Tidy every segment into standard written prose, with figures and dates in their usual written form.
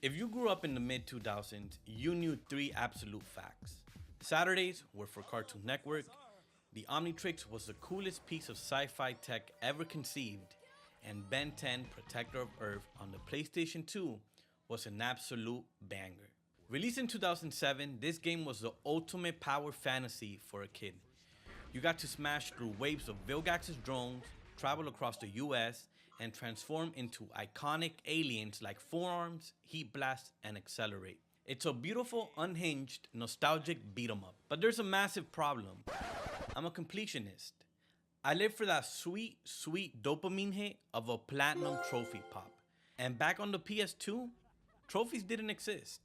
If you grew up in the mid-2000s, you knew three absolute facts. Saturdays were for Cartoon Network, the Omnitrix was the coolest piece of sci-fi tech ever conceived, and Ben 10 Protector of Earth on the PlayStation 2 was an absolute banger. Released in 2007, this game was the ultimate power fantasy for a kid. You got to smash through waves of Vilgax's drones, travel across the US, and transform into iconic aliens like Forearms, Heat Blast, and Accelerate. It's a beautiful, unhinged, nostalgic beat-em-up. But there's a massive problem. I'm a completionist. I live for that sweet, sweet dopamine hit of a platinum trophy pop. And back on the PS2, trophies didn't exist.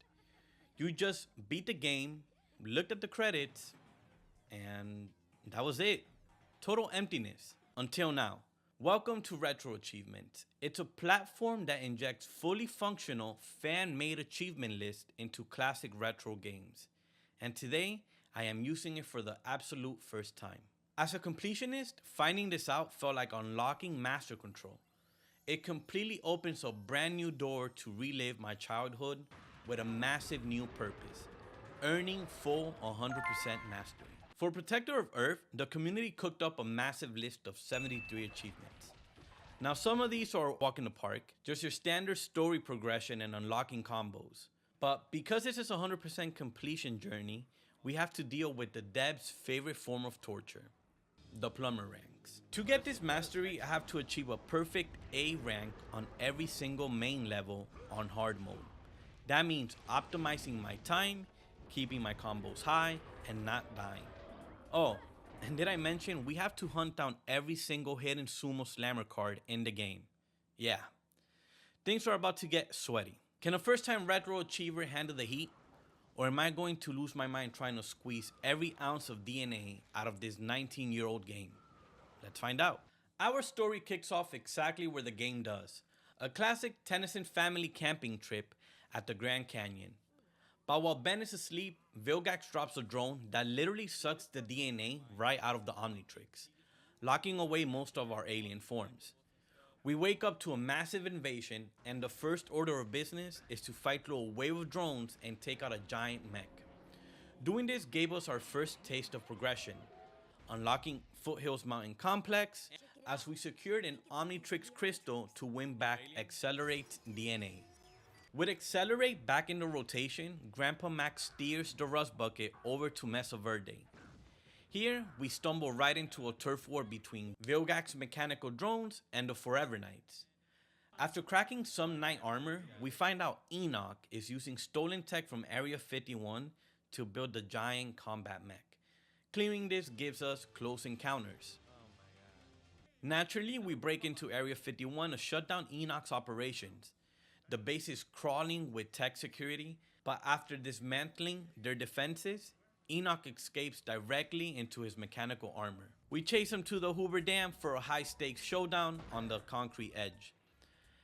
You just beat the game, looked at the credits, and that was it. Total emptiness. Until now. Welcome to RetroAchievements. It's a platform that injects fully functional, fan-made achievement lists into classic retro games. And today, I am using it for the absolute first time. As a completionist, finding this out felt like unlocking master control. It completely opens a brand new door to relive my childhood with a massive new purpose, earning full 100% mastery. For Protector of Earth, the community cooked up a massive list of 73 achievements. Now some of these are walk in the park, just your standard story progression and unlocking combos. But because this is a 100% completion journey, we have to deal with the devs' favorite form of torture, the plumber ranks. To get this mastery, I have to achieve a perfect A rank on every single main level on hard mode. That means optimizing my time, keeping my combos high, and not dying. Oh, and did I mention we have to hunt down every single hidden sumo slammer card in the game? Yeah, things are about to get sweaty. Can a first-time retro achiever handle the heat? Or am I going to lose my mind trying to squeeze every ounce of DNA out of this 19-year-old game? Let's find out. Our story kicks off exactly where the game does. A classic Tennyson family camping trip at the Grand Canyon. But while Ben is asleep, Vilgax drops a drone that literally sucks the DNA right out of the Omnitrix, locking away most of our alien forms. We wake up to a massive invasion, and the first order of business is to fight through a wave of drones and take out a giant mech. Doing this gave us our first taste of progression, unlocking Foothills Mountain Complex as we secured an Omnitrix crystal to win back Accelerate DNA. With Accelerate back in the rotation, Grandpa Max steers the Rust Bucket over to Mesa Verde. Here, we stumble right into a turf war between Vilgax mechanical drones and the Forever Knights. After cracking some knight armor, we find out Enoch is using stolen tech from Area 51 to build the giant combat mech. Clearing this gives us close encounters. Naturally, we break into Area 51 to shut down Enoch's operations. The base is crawling with tech security, but after dismantling their defenses, Enoch escapes directly into his mechanical armor. We chase him to the Hoover Dam for a high-stakes showdown on the concrete edge.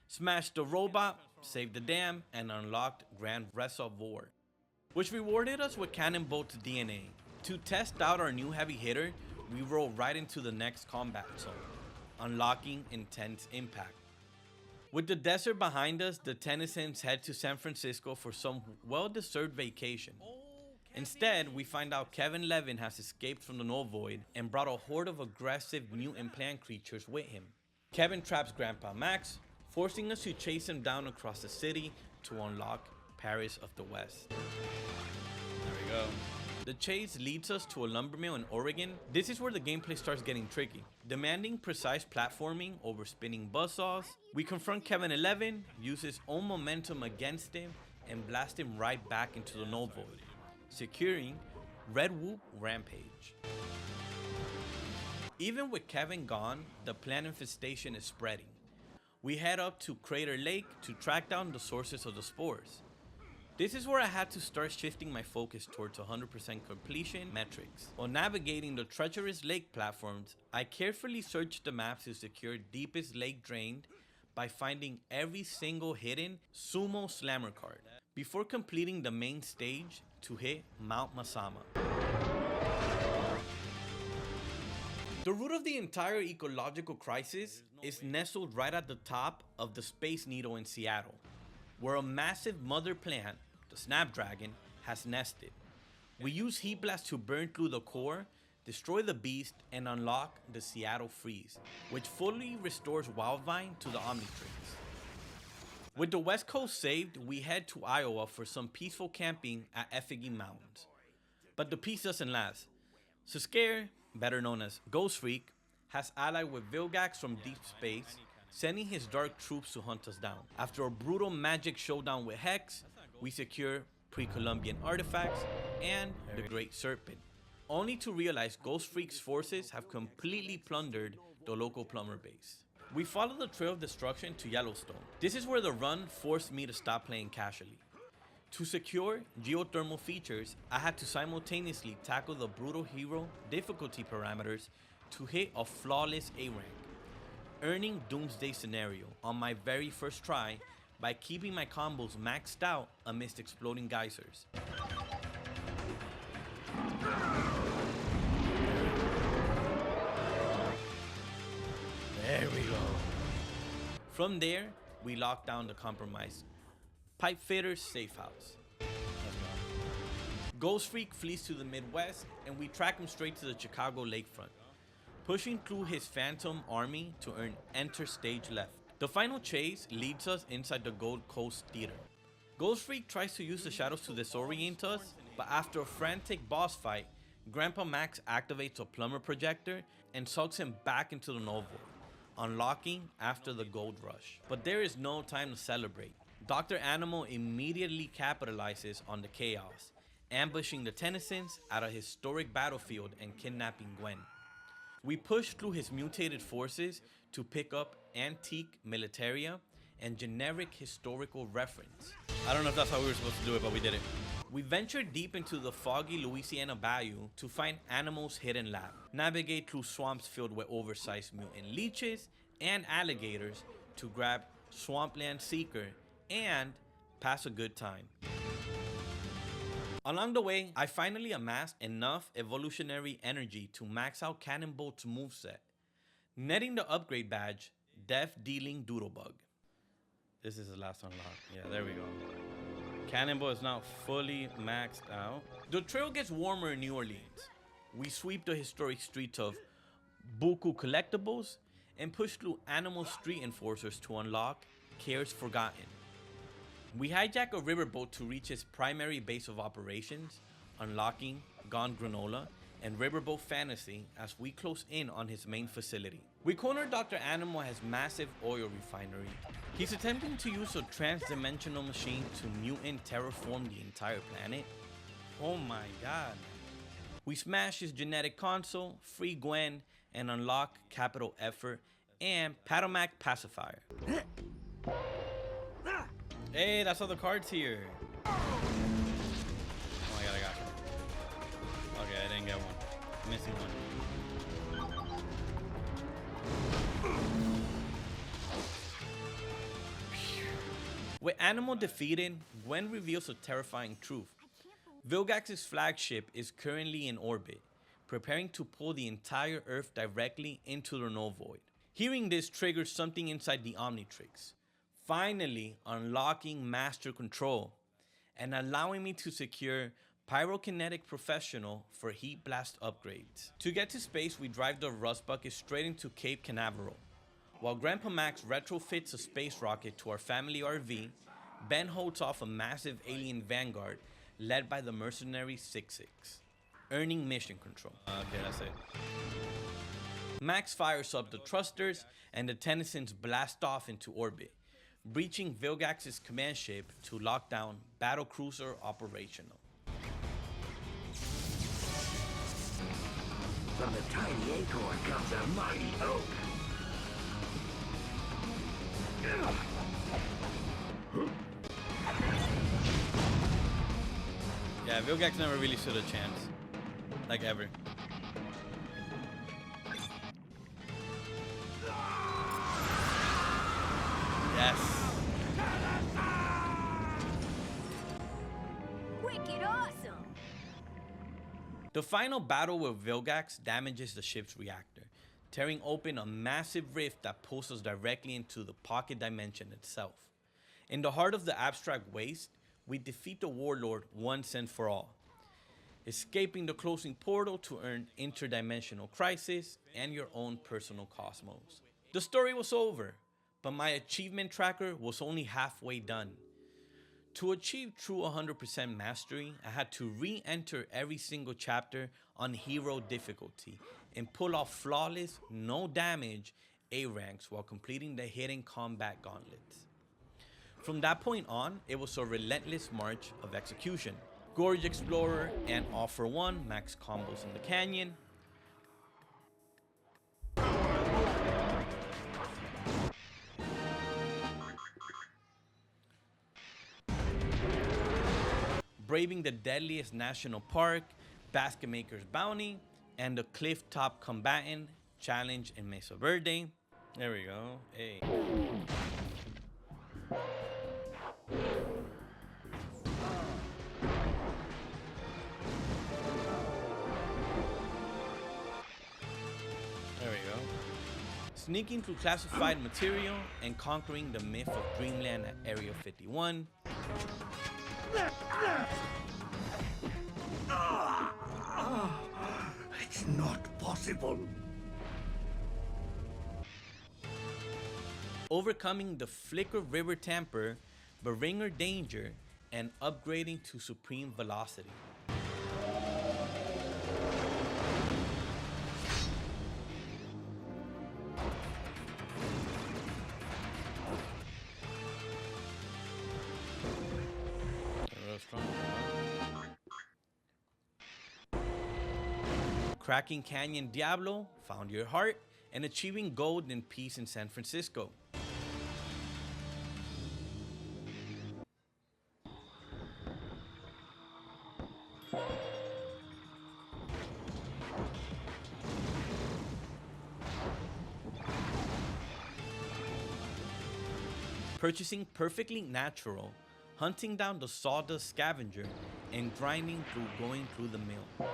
Smashed the robot, saved the dam, and unlocked Grand Reservoir, which rewarded us with Cannon Bolt's DNA. To test out our new heavy hitter, we roll right into the next combat zone, unlocking Intense Impact. With the desert behind us, the Tennysons head to San Francisco for some well-deserved vacation. Instead, we find out Kevin Levin has escaped from the Null Void and brought a horde of aggressive mutant plant creatures with him. Kevin traps Grandpa Max, forcing us to chase him down across the city to unlock Paris of the West. There we go. The chase leads us to a lumber mill in Oregon. This is where the gameplay starts getting tricky. Demanding precise platforming over spinning buzzsaws, we confront Kevin 11, use his own momentum against him, and blast him right back into the Null Void, securing Red Whoop Rampage. Even with Kevin gone, the plant infestation is spreading. We head up to Crater Lake to track down the sources of the spores. This is where I had to start shifting my focus towards 100% completion metrics. While navigating the treacherous lake platforms, I carefully searched the maps to secure deepest lake drained by finding every single hidden sumo slammer card before completing the main stage to hit Mount Masama. The root of the entire ecological crisis is nestled right at the top of the Space Needle in Seattle. where a massive mother plant, the Snapdragon, has nested. We use Heat Blast to burn through the core, destroy the beast, and unlock the Seattle Freeze, which fully restores Wildvine to the Omnitrix. With the West Coast saved, we head to Iowa for some peaceful camping at Effigy Mountains. But the peace doesn't last. Susker, better known as Ghostfreak, has allied with Vilgax from deep space, sending his dark troops to hunt us down. After a brutal magic showdown with Hex, we secure pre-Columbian artifacts and the Great Serpent, only to realize Ghostfreak's forces have completely plundered the local plumber base. We follow the trail of destruction to Yellowstone. This is where the run forced me to stop playing casually. To secure geothermal features, I had to simultaneously tackle the brutal hero difficulty parameters to hit a flawless A rank, earning Doomsday Scenario on my very first try by keeping my combos maxed out amidst exploding geysers. There we go. From there, we lock down the compromised Pipefitter's safe house. Ghostfreak flees to the Midwest, and we track him straight to the Chicago lakefront, pushing through his phantom army to earn Enter Stage Left. The final chase leads us inside the Gold Coast Theater. Ghostfreak tries to use the shadows to disorient us, but after a frantic boss fight, Grandpa Max activates a plumber projector and sucks him back into the Null Void, unlocking after the Gold Rush. But there is no time to celebrate. Dr. Animo immediately capitalizes on the chaos, ambushing the Tennysons at a historic battlefield and kidnapping Gwen. We push through his mutated forces to pick up antique militaria and generic historical reference. I don't know if that's how we were supposed to do it, but we did it. We venture deep into the foggy Louisiana bayou to find Animo's hidden lab, navigate through swamps filled with oversized mutant leeches and alligators to grab Swampland Seeker and pass a good time. Along the way, I finally amassed enough evolutionary energy to max out Cannonbolt's moveset, netting the upgrade badge, Death Dealing Doodlebug. This is the last unlock. Yeah, there we go. Cannonball is now fully maxed out. The trail gets warmer in New Orleans. We sweep the historic streets of Buku Collectibles and push through Animal Street Enforcers to unlock Cares Forgotten. We hijack a riverboat to reach its primary base of operations, unlocking Gone Granola and Riverboat Fantasy as we close in on his main facility. We corner Dr. Animo at his massive oil refinery. He's attempting to use a trans-dimensional machine to mutant terraform the entire planet. Oh my god. We smash his genetic console, free Gwen, and unlock Capital Effort and Patomac Pacifier. Hey, that's all the cards here. Oh my god, I got you. Okay, I didn't get one. Missing one. With Animo defeated, Gwen reveals a terrifying truth. Vilgax's flagship is currently in orbit, preparing to pull the entire Earth directly into the Null Void. Hearing this triggers something inside the Omnitrix, finally unlocking Master Control and allowing me to secure Pyrokinetic Professional for Heat Blast upgrades. To get to space, we drive the Rust Bucket straight into Cape Canaveral. While Grandpa Max retrofits a space rocket to our family RV, Ben holds off a massive alien vanguard led by the mercenary 6-6, earning mission control. Okay, that's it. Max fires up the thrusters and the Tennysons blast off into orbit, breaching Vilgax's command ship to lock down Battlecruiser Operational. From the tiny acorn comes a mighty oak. Yeah, Vilgax never really stood a chance. Like ever. Yes. Wicked awesome! The final battle with Vilgax damages the ship's reactor, tearing open a massive rift that pulls us directly into the pocket dimension itself. In the heart of the abstract waste, we defeat the warlord once and for all, escaping the closing portal to earn interdimensional crisis and your own personal cosmos. The story was over, but my achievement tracker was only halfway done. To achieve true 100% mastery, I had to re-enter every single chapter on hero difficulty and pull off flawless, no damage A ranks while completing the hidden combat gauntlets. From that point on, it was a relentless march of execution. Gorge Explorer and All for One max combos in the canyon. Braving the deadliest national park, Basket Maker's Bounty, and the Cliff Top Combatant Challenge in Mesa Verde. There we go. Hey. There we go. Sneaking through classified material and conquering the myth of Dreamland at Area 51. It's not possible. Overcoming the Flicker River Tamper, Beringer Danger, and upgrading to Supreme Velocity. Cracking Canyon Diablo, Found Your Heart, and achieving gold and peace in San Francisco. Purchasing Perfectly Natural, hunting down the Sawdust Scavenger, and grinding through going through the mill.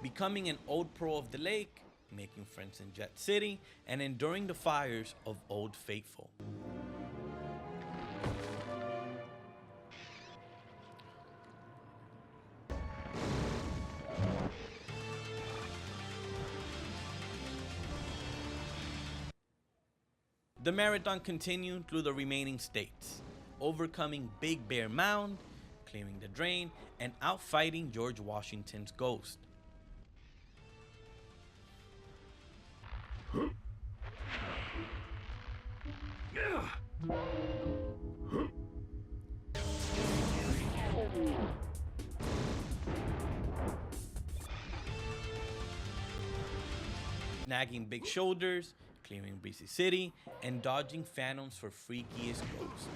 Becoming an old pro of the lake, making friends in Jet City, and enduring the fires of Old Faithful. The marathon continued through the remaining states, overcoming Big Bear Mound, clearing the drain, and outfighting George Washington's ghost. Nagging Big Shoulders, clearing Breezy City, and dodging phantoms for freakiest ghosts.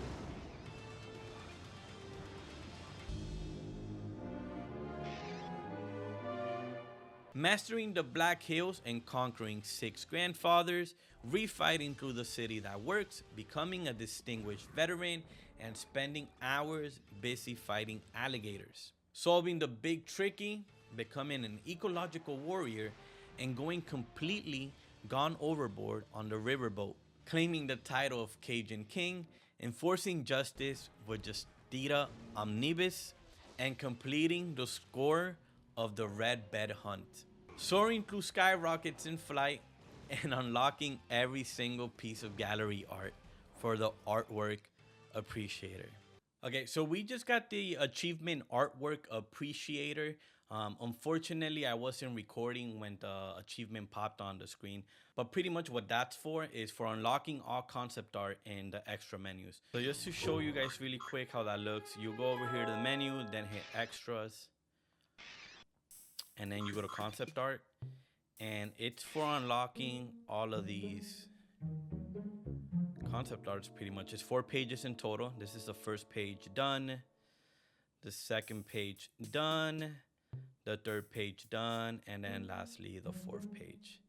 Mastering the Black Hills and conquering 6 grandfathers, refighting through the city that works, becoming a distinguished veteran, and spending hours busy fighting alligators. Solving the Big Tricky, becoming an ecological warrior, and going completely gone overboard on the riverboat. Claiming the title of Cajun King, enforcing justice with Justita Omnibus, and completing the score of the Red Bed Hunt. Soaring through skyrockets in flight and unlocking every single piece of gallery art for the artwork appreciator. Okay, so we just got the achievement artwork appreciator. Unfortunately, I wasn't recording when the achievement popped on the screen, but pretty much what that's for is for unlocking all concept art in the extra menus. So just to show you guys really quick how that looks, you go over here to the menu, then hit extras, and then you go to concept art, and it's for unlocking all of these concept arts. Pretty much it's 4 pages in total. This is the first page done, the second page done, the third page done, and then lastly the 4th page.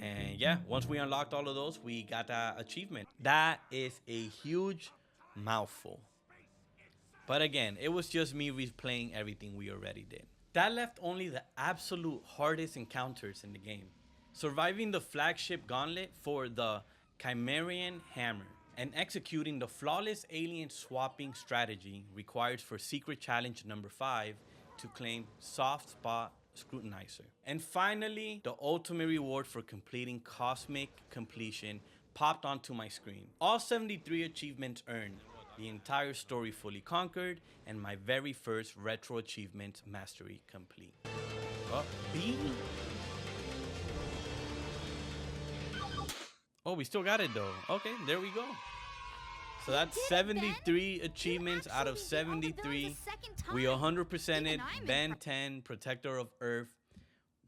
And yeah, once we unlocked all of those, we got that achievement. That is a huge mouthful. But again, it was just me replaying everything we already did. That left only the absolute hardest encounters in the game. Surviving the flagship gauntlet for the Chimerian Hammer and executing the flawless alien swapping strategy required for secret challenge number 5 to claim Soft Spot Scrutinizer. And finally, the ultimate reward for completing Cosmic Completion popped onto my screen. All 73 achievements earned, the entire story fully conquered, and my very first Retro Achievements mastery complete. Oh, B? Oh, we still got it though. Okay, there we go. So that's 73 achievements out of 73. We 100%ed Ben 10, Protector of Earth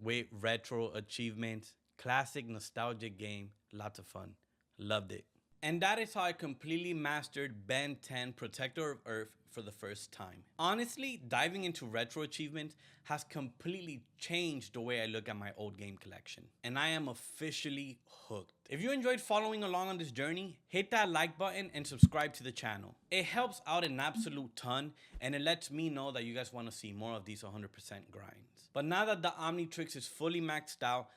with Retro Achievements. Classic nostalgic game. Lots of fun. Loved it. And that is how I completely mastered Ben 10, Protector of Earth for the first time. Honestly, diving into Retro Achievements has completely changed the way I look at my old game collection. And I am officially hooked. If you enjoyed following along on this journey, hit that like button and subscribe to the channel. It helps out an absolute ton, and it lets me know that you guys want to see more of these 100% grinds. But now that the Omnitrix is fully maxed out,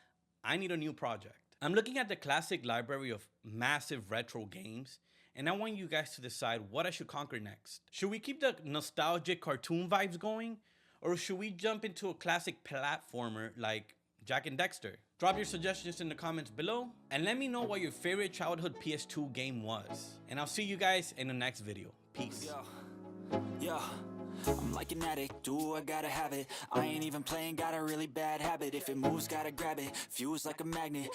I need a new project. I'm looking at the classic library of massive retro games, and I want you guys to decide what I should conquer next. Should we keep the nostalgic cartoon vibes going, or should we jump into a classic platformer like Jak and Daxter? Drop your suggestions in the comments below, and let me know what your favorite childhood PS2 game was. And I'll see you guys in the next video. Peace. Yeah. I'm like an addict, do I gotta have it. I ain't even playing, got a really bad habit. If it moves, gotta grab it, fuse like a magnet.